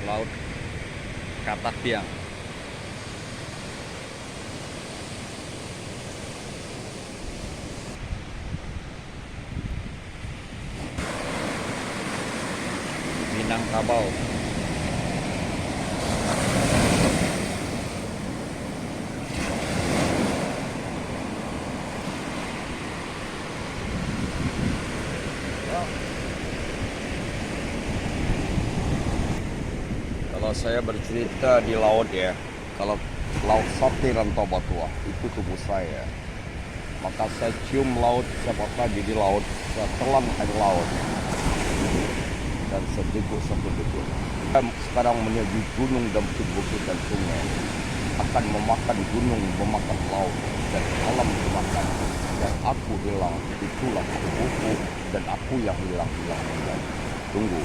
Laut Katak Tiang. Minangkabau. Kalau saya bercerita di laut ya, kalau laut Sakti Rantau Batua itu tubuh saya, maka saya cium laut, saya pagi di laut, saya telan air laut dan sedegup. Sekarang menuju gunung dan bukit dan sungai, akan memakan gunung, memakan laut, dan alam dimakan. Dan aku hilang, itulah aku, dan aku yang hilang. Tunggu.